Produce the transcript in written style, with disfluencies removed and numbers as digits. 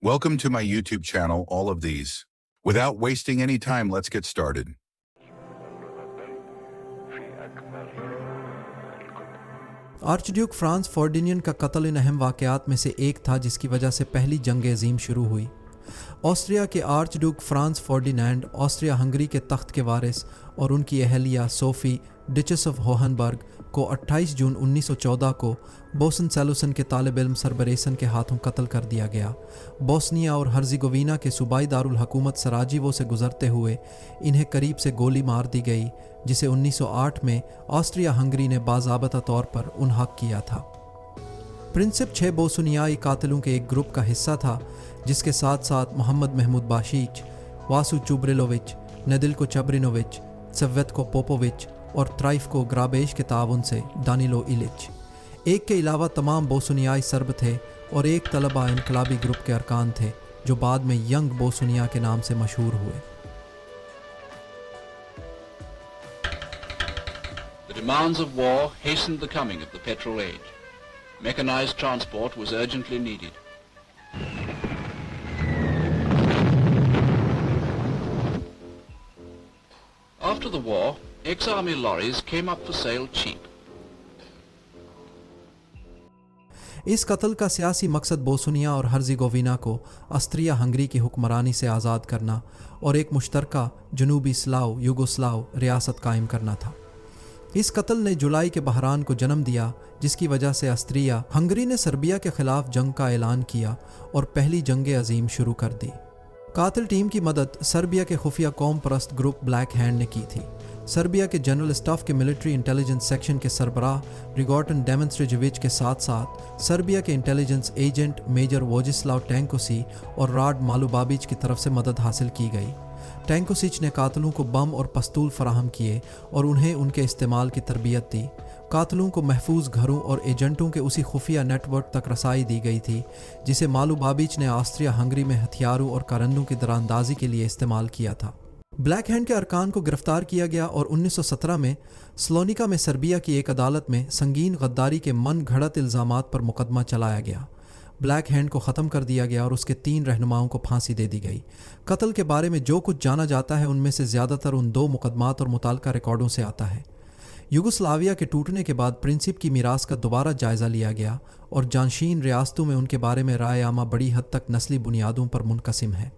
Welcome to my YouTube channel, all of these. Without wasting any time, let's get started. Archduke Franz Ferdinand का कत्ल इन अहम वाक़यात में से एक था जिसकी वजह से पहली जंग अज़ीम शुरू हुई। ऑस्ट्रिया के archduke Franz Ferdinand Austria Hungary के तख्त के वारिस और उनकी अहलिया सोफ़ी डचेस ऑफ होहनबर्ग को 28 जून 1914 को बोसन सेलुसन के तालिब इल्म सरबरेसन के हाथों कत्ल कर दिया गया। बोस्निया और हर्ज़ेगोविना के सूबाई दारुल हुकूमत सराजीवो से गुजरते हुए इन्हें करीब से गोली मार दी गई, जिसे 1908 में ऑस्ट्रिया हंगरी ने बाज़ाबता तौर पर उन्हक किया था। प्रिंसिप 6 बोस्नियाई कातिलों के एक ग्रुप का हिस्सा था, जिसके साथ साथ मोहम्मद महमूद बाशिच, वासु चुब्रिलोविच, नेदिल्को चब्रिनोविच, सेव्वेतको पोपोविच और त्राइफको ग्राबेश के ताउन से दानिलो इलिच। एक के अलावा तमाम बोस्नियाई सर्ब थे और एक तलबा इनकलाबी ग्रुप के अरकान थे जो बाद में यंग बोस्निया के नाम से मशहूर हुए। The demands of war hastened the coming of the petrol age. Mechanized transport was urgently needed. After the war, ex-army lorries came up for sale cheap. इस कत्ल का सियासी मकसद बोस्निया और हर्ज़ेगोविना को ऑस्ट्रिया हंगरी की हुक्मरानी से आज़ाद करना और एक मुश्तरका जनूबी स्लाव युगोस्लाव रियासत कायम करना था। इस कत्ल ने जुलाई के बहरान को जन्म दिया, जिसकी वजह से ऑस्ट्रिया हंगरी ने सर्बिया के खिलाफ जंग का ऐलान किया और पहली जंग अज़ीम शुरू कर दी। कातिल टीम की मदद सर्बिया के खुफिया कौम परस्त ग्रुप ब्लैक हैंड ने की थी। सर्बिया के जनरल स्टाफ के मिलिट्री इंटेलिजेंस सेक्शन के सरबराह रिगोर्टन डेमोन्स्ट्रेजेविच के साथ साथ सर्बिया के इंटेलिजेंस एजेंट मेजर वोजिस्लाव टैंकोसी और राड मालुबाबिच की तरफ से मदद हासिल की गई। टैंकोसिच ने कातिलों को बम और पस्तूल फराहम किए और उन्हें उनके इस्तेमाल की तरबियत दी। कातिलों को महफूज घरों और एजेंटों के उसी खुफिया नेटवर्क तक रसाई दी गई थी जिसे मालुबाबिच ने ऑस्ट्रिया हंगरी में हथियारों और कारंदों की दरांदाजी के लिए इस्तेमाल किया था। ब्लैक हैंड के अरकान को गिरफ्तार किया गया और 1917 में स्लोनिका में सर्बिया की एक अदालत में संगीन गद्दारी के मन घड़त इल्ज़ामात पर मुकदमा चलाया गया। ब्लैक हैंड को ख़त्म कर दिया गया और उसके 3 रहनुमाओं को फांसी दे दी गई। कत्ल के बारे में जो कुछ जाना जाता है उनमें से ज़्यादातर उन 2 मुकदमात और मुताल्लिका रिकॉर्डों से आता है। युगोस्लाविया के टूटने के बाद प्रिंसिप की मीरास का दोबारा जायज़ा लिया गया और जानशीन रियासतों में उनके बारे में राय आमा बड़ी हद तक नस्ली बुनियादों पर मुनक़सिम है।